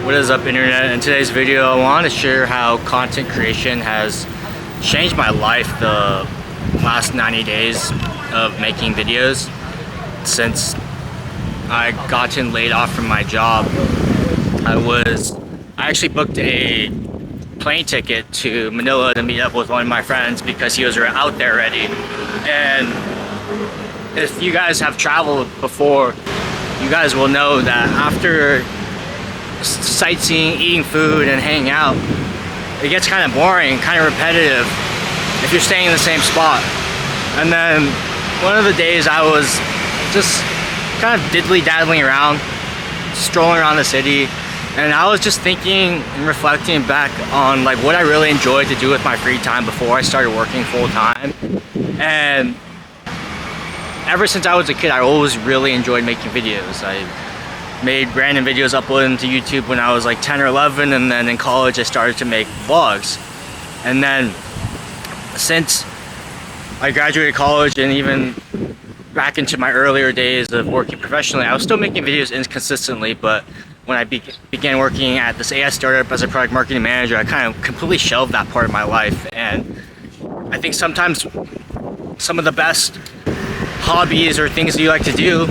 What is up, internet? In today's video, I want to share how content creation has changed my life the last 90 days of making videos. Since I gotten laid off from my job, I actually booked a plane ticket to Manila to meet up with one of my friends because he was out there already. And if you guys have traveled before, you guys will know that after sightseeing, eating food, and hanging out, it gets kind of boring, kind of repetitive if you're staying in the same spot. And then one of the days I was just kind of diddly-daddling around, strolling around the city, and I was just thinking and reflecting back on like what I really enjoyed to do with my free time before I started working full-time. And ever since I was a kid, I always really enjoyed making videos. I made random videos, uploaded them to YouTube when I was like 10 or 11, and then in college I started to make vlogs. And then since I graduated college and even back into my earlier days of working professionally, I was still making videos inconsistently, but when I began working at this AI startup as a product marketing manager, I kind of completely shelved that part of my life. And I think sometimes some of the best hobbies or things that you like to do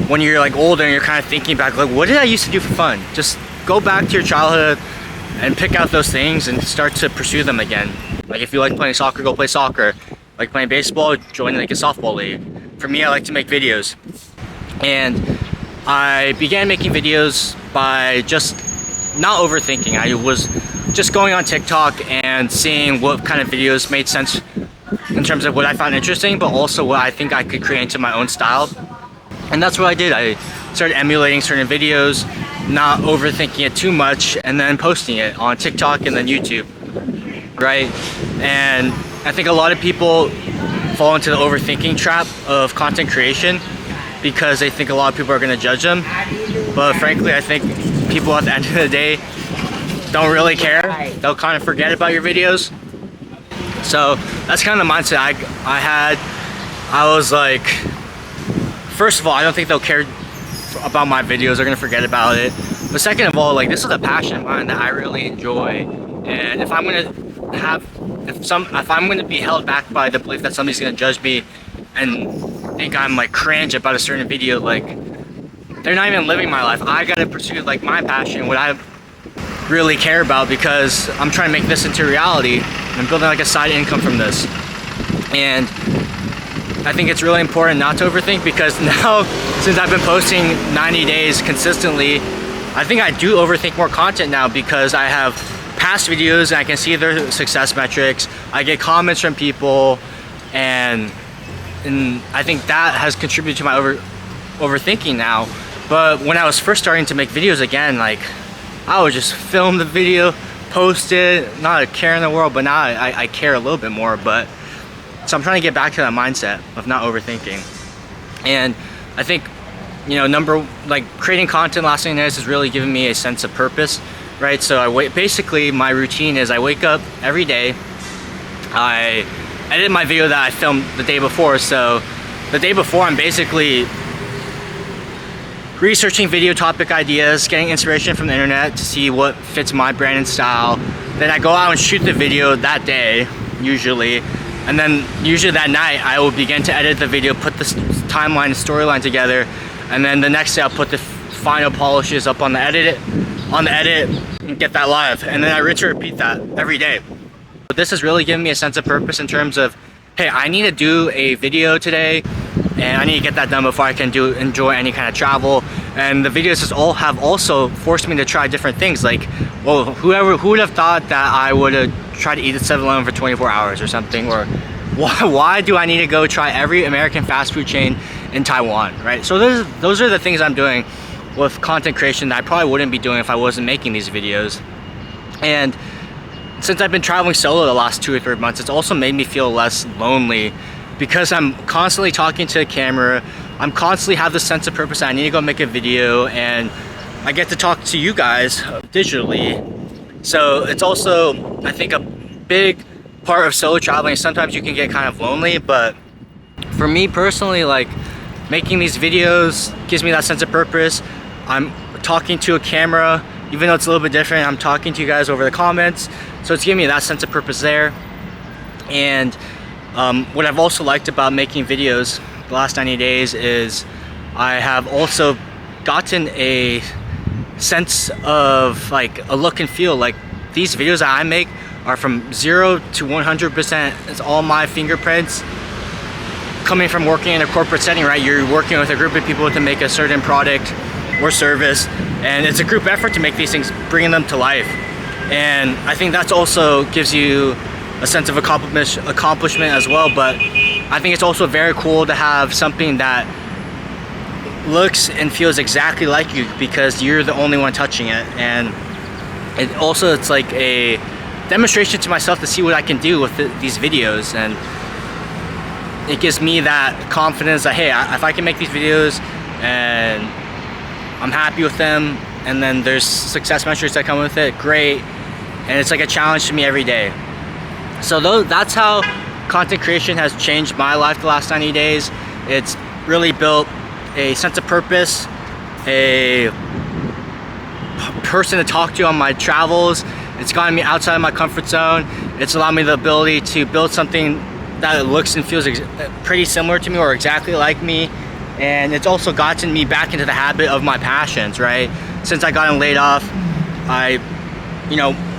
when you're like older and you're kind of thinking back, like, what did I used to do for fun? Just go back to your childhood and pick out those things and start to pursue them again. Like if you like playing soccer, go play soccer. Like playing baseball, join like a softball league. For me, I like to make videos. And I began making videos by just not overthinking. I was just going on TikTok and seeing what kind of videos made sense in terms of what I found interesting, but also what I think I could create into my own style. And that's what I did. I started emulating certain videos, not overthinking it too much, and then posting it on TikTok and then YouTube, right? And I think a lot of people fall into the overthinking trap of content creation because they think a lot of people are going to judge them. But frankly, I think people at the end of the day don't really care. They'll kind of forget about your videos. So that's kind of the mindset I had. I was like, first of all, I don't think they'll care about my videos. They're gonna forget about it. But second of all, like, this is a passion of mine that I really enjoy. And if I'm gonna be held back by the belief that somebody's gonna judge me and think I'm like cringe about a certain video, like, they're not even living my life. I gotta pursue like my passion, what I really care about, because I'm trying to make this into reality. I'm building like a side income from this. And I think it's really important not to overthink, because now, since I've been posting 90 days consistently, I think I do overthink more content now because I have past videos and I can see their success metrics. I get comments from people, and I think that has contributed to my overthinking now. But when I was first starting to make videos again, like, I would just film the video, post it, not a care in the world, but now I care a little bit more. But so I'm trying to get back to that mindset of not overthinking. And I think, you know, creating content last 90 days has really given me a sense of purpose, right? So basically my routine is I wake up every day, I edit my video that I filmed the day before. So the day before, I'm basically researching video topic ideas, getting inspiration from the internet to see what fits my brand and style. Then I go out and shoot the video that day, usually. And then usually that night, I will begin to edit the video, put the timeline and storyline together. And then the next day, I'll put the final polishes up on the edit, and get that live. And then I rinse and repeat that every day. But this has really given me a sense of purpose in terms of, hey, I need to do a video today, and I need to get that done before I can enjoy any kind of travel. And the videos have also forced me to try different things. Like, well, who would have thought that I would have tried to eat at 7-Eleven for 24 hours or something? Or why do I need to go try every American fast food chain in Taiwan, right? So those are the things I'm doing with content creation that I probably wouldn't be doing if I wasn't making these videos. And since I've been traveling solo the last 2 or 3 months, it's also made me feel less lonely, because I'm constantly talking to a camera. I'm constantly have this sense of purpose that I need to go make a video, and I get to talk to you guys digitally. So it's also, I think, a big part of solo traveling. Sometimes you can get kind of lonely, but for me personally, like, making these videos gives me that sense of purpose. I'm talking to a camera, even though it's a little bit different, I'm talking to you guys over the comments, so it's giving me that sense of purpose there. And what I've also liked about making videos the last 90 days is I have also gotten a sense of like a look and feel. Like these videos that I make are from 0 to 100%. It's all my fingerprints coming from working in a corporate setting, right? You're working with a group of people to make a certain product or service, and it's a group effort to make these things, bringing them to life. And I think that's also gives you a sense of accomplishment as well. But I think it's also very cool to have something that looks and feels exactly like you, because you're the only one touching it. And it's like a demonstration to myself to see what I can do with these videos, and it gives me that confidence that, hey, if I can make these videos and I'm happy with them, and then there's success metrics that come with it, great. And it's like a challenge to me every day. So that's how content creation has changed my life the last 90 days. It's really built a sense of purpose, a person to talk to on my travels. It's gotten me outside of my comfort zone. It's allowed me the ability to build something that looks and feels pretty similar to me or exactly like me. And it's also gotten me back into the habit of my passions, right? Since I got laid off,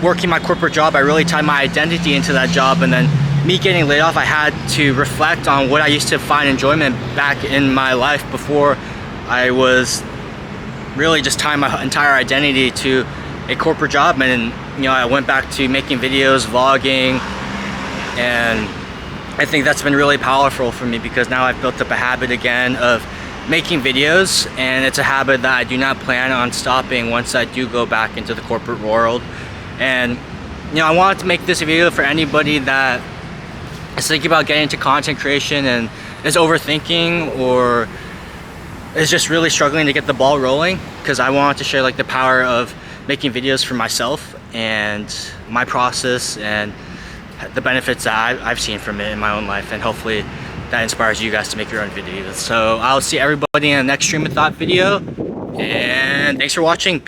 working my corporate job, I really tied my identity into that job. And then me getting laid off, I had to reflect on what I used to find enjoyment back in my life before I was really just tying my entire identity to a corporate job. And I went back to making videos, vlogging, and I think that's been really powerful for me, because now I've built up a habit again of making videos, and it's a habit that I do not plan on stopping once I do go back into the corporate world. And I wanted to make this video for anybody that is thinking about getting into content creation and is overthinking or is just really struggling to get the ball rolling, because I wanted to share like the power of making videos for myself and my process and the benefits that I've seen from it in my own life, and hopefully that inspires you guys to make your own videos. So I'll see everybody in the next stream of thought video, and thanks for watching. Peace.